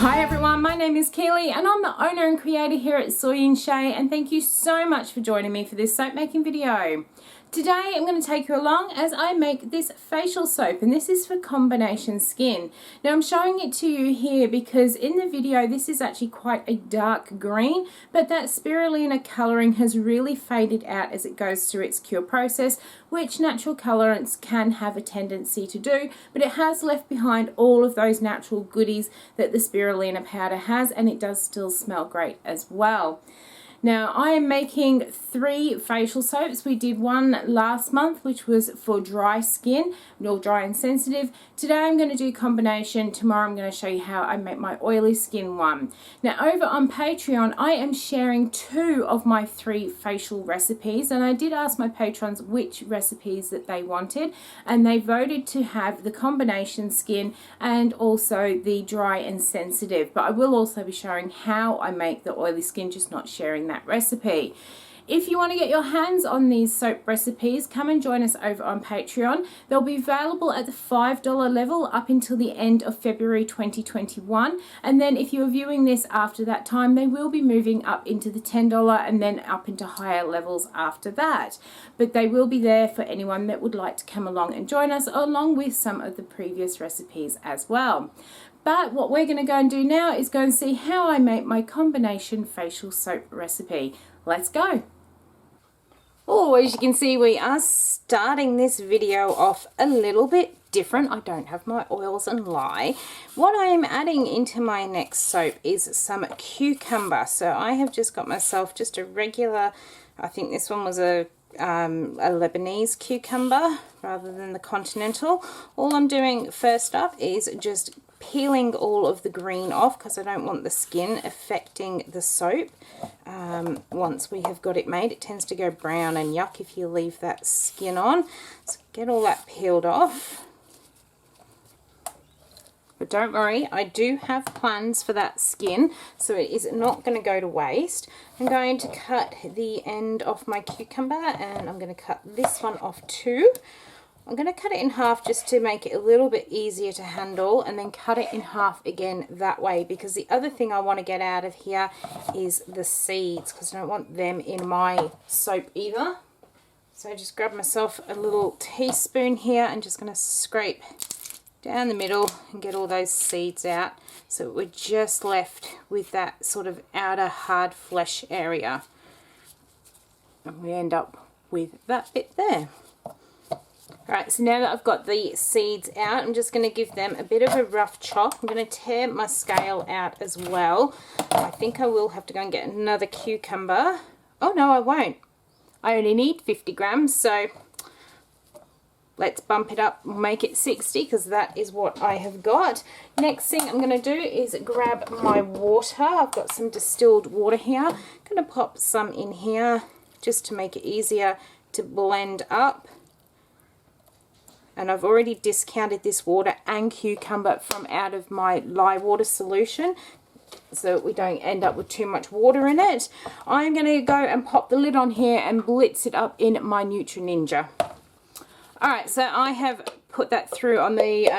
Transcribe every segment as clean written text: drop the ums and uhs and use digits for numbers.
Hi everyone, my name is Keely and I'm the owner and creator here at Soy and Shea, and thank you so much for joining me for this soap making video. Today I'm going to take you along as I make this facial soap, and this is for combination skin. Now I'm showing it to you here because in the video this is actually quite a dark green, but that spirulina colouring has really faded out as it goes through its cure process, which natural colorants can have a tendency to do, but it has left behind all of those natural goodies that the spirulina powder has, and it does still smell great as well. Now I am making 3 facial soaps. We did one last month which was for dry skin, all dry and sensitive. Today I'm going to do combination. Tomorrow I'm going to show you how I make my oily skin one. Now over on Patreon I am sharing 2 of my 3 facial recipes, and I did ask my patrons which recipes that they wanted, and they voted to have the combination skin and also the dry and sensitive, but I will also be showing how I make the oily skin, just not sharing that recipe. If you want to get your hands on these soap recipes, come and join us over on Patreon. They'll be available at the $5 level up until the end of February 2021, and then if you're viewing this after that time, they will be moving up into the $10 and then up into higher levels after that. But they will be there for anyone that would like to come along and join us, along with some of the previous recipes as well. But what we're going to go and do now is go and see how I make my combination facial soap recipe. Let's go. Oh, as you can see, we are starting this video off a little bit different. I don't have my oils and lye. What I am adding into my next soap is some cucumber. So I have just got myself just a regular, I think this one was a Lebanese cucumber rather than the continental. All I'm doing first up is just peeling all of the green off because I don't want the skin affecting the soap. Once we have got it made, it tends to go brown and yuck if you leave that skin on. So get all that peeled off. But don't worry, I do have plans for that skin, so it is not going to go to waste. I'm going to cut the end off my cucumber, and I'm going to cut this one off too. I'm going to cut it in half just to make it a little bit easier to handle, and then cut it in half again that way, because the other thing I want to get out of here is the seeds, because I don't want them in my soap either. So I just grab myself a little teaspoon here and just going to scrape down the middle and get all those seeds out, so we're just left with that sort of outer hard flesh area, and we end up with that bit there. Alright, so now that I've got the seeds out, I'm just going to give them a bit of a rough chop. I'm going to tear my scale out as well. I think I will have to go and get another cucumber. Oh no, I won't. I only need 50 grams, so let's bump it up, make it 60, because that is what I have got. Next thing I'm going to do is grab my water. I've got some distilled water here. I'm going to pop some in here just to make it easier to blend up. And I've already discounted this water and cucumber from out of my lye water solution, so we don't end up with too much water in it. I'm going to go and pop the lid on here and blitz it up in my Nutri Ninja. Alright, so I have put that through on the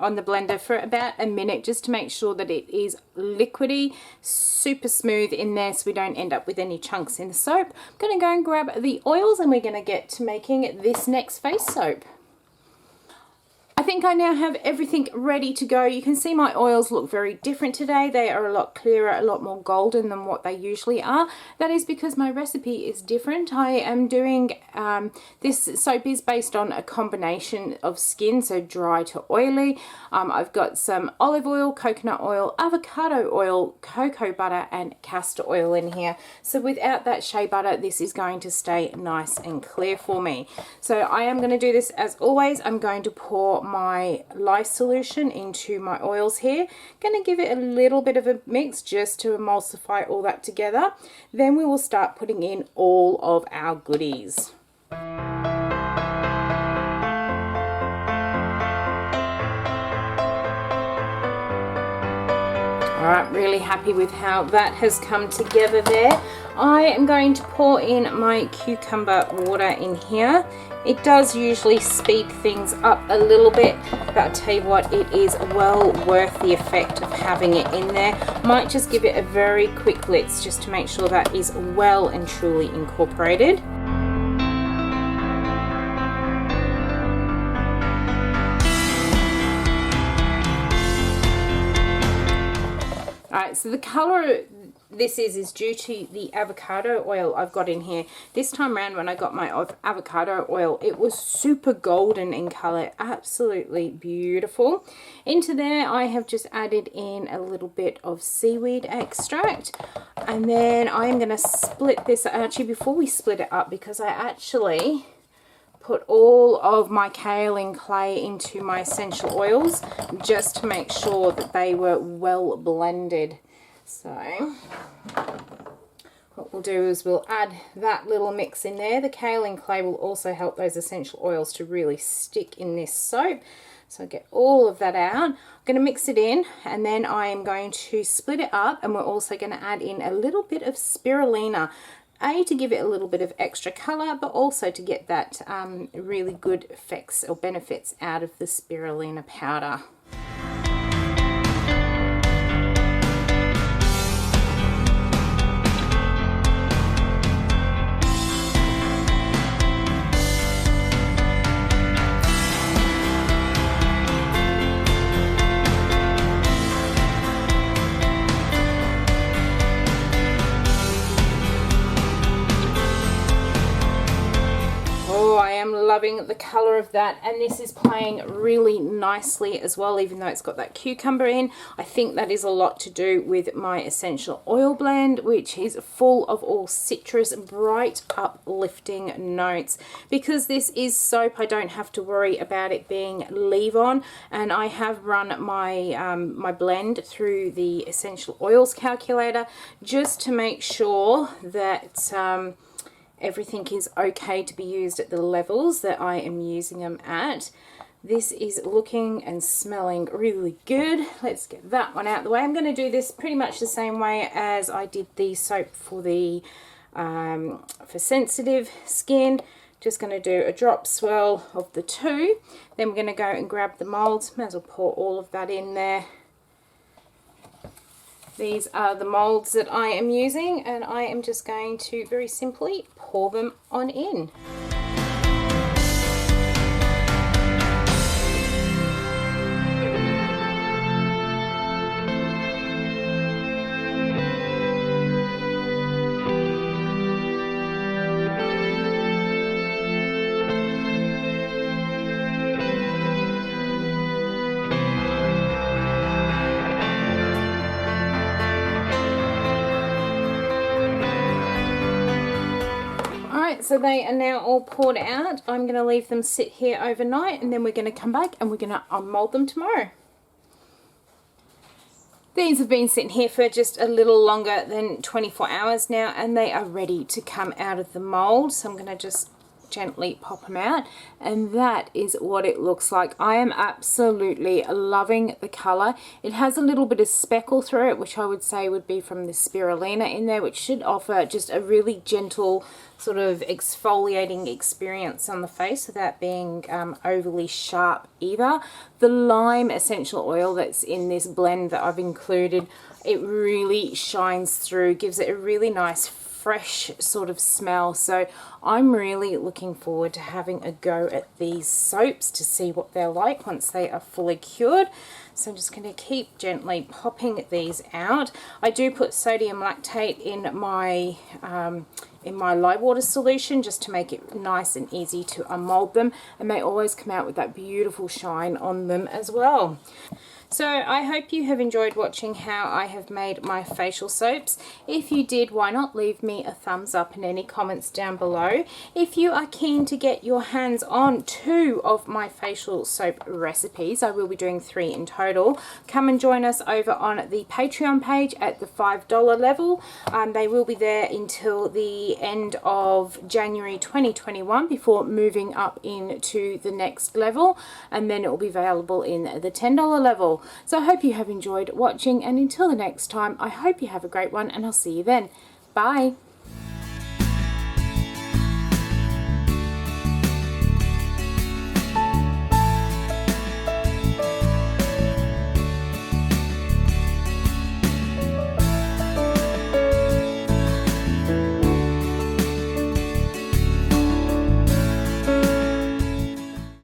blender for about a minute, just to make sure that it is liquidy, super smooth in there, so we don't end up with any chunks in the soap. I'm going to go and grab the oils, and we're going to get to making this next face soap. I think I now have everything ready to go. You can see my oils look very different today. They are a lot clearer, a lot more golden than what they usually are. That is because my recipe is different. I am doing, this soap is based on a combination of skin, so dry to oily. I've got some olive oil, coconut oil, avocado oil, cocoa butter and castor oil in here. So without that shea butter, this is going to stay nice and clear for me. So I am going to do this as always. I'm going to pour my lye solution into my oils here. Going to give it a little bit of a mix just to emulsify all that together. Then we will start putting in all of our goodies. Alright, really happy with how that has come together there. I am going to pour in my cucumber water in here. It does usually speed things up a little bit, but I'll tell you what, it is well worth the effect of having it in there. Might just give it a very quick blitz just to make sure that is well and truly incorporated. Alright, so the colour this is due to the avocado oil I've got in here. This time around when I got my avocado oil, it was super golden in colour, absolutely beautiful. Into there I have just added in a little bit of seaweed extract, and then I'm going to split this. Actually, before we split it up, because I actually put all of my kaolin clay into my essential oils just to make sure that they were well blended. So what we'll do is we'll add that little mix in there. The kaolin clay will also help those essential oils to really stick in this soap. So I'll get all of that out. I'm going to mix it in, and then I am going to split it up, and we're also going to add in a little bit of spirulina. To give it a little bit of extra colour, but also to get that really good effects or benefits out of the spirulina powder. Loving the color of that, and this is playing really nicely as well, even though it's got that cucumber in. I think that is a lot to do with my essential oil blend, which is full of all citrus, bright uplifting notes. Because this is soap, I don't have to worry about it being leave-on, and I have run my my blend through the essential oils calculator just to make sure that everything is okay to be used at the levels that I am using them at. This is looking and smelling really good. Let's get that one out of the way. I'm going to do this pretty much the same way as I did the soap for the for sensitive skin. Just going to do a drop swirl of the two. Then we're going to go and grab the molds. Might as well pour all of that in there. These are the molds that I am using, and I am just going to very simply pour them on in. So they are now all poured out. I'm going to leave them sit here overnight, and then we're going to come back and we're going to unmold them tomorrow. These have been sitting here for just a little longer than 24 hours now, and they are ready to come out of the mold. So I'm going to just gently pop them out, and that is what it looks like. I am absolutely loving the color. It has a little bit of speckle through it, which I would say would be from the spirulina in there, which should offer just a really gentle sort of exfoliating experience on the face without being overly sharp either. The lime essential oil that's in this blend that I've included, it really shines through, gives it a really nice fresh sort of smell. So I'm really looking forward to having a go at these soaps to see what they're like once they are fully cured. So I'm just going to keep gently popping these out. I do put sodium lactate in my lye water solution just to make it nice and easy to unmold them, and they always come out with that beautiful shine on them as well. So I hope you have enjoyed watching how I have made my facial soaps. If you did, why not leave me a thumbs up and any comments down below. So if you are keen to get your hands on 2 of my facial soap recipes, I will be doing 3 in total, come and join us over on the Patreon page at the $5 level. They will be there until the end of January 2021 before moving up into the next level, and then it will be available in the $10 level. So I hope you have enjoyed watching, and until the next time, I hope you have a great one, and I'll see you then. Bye.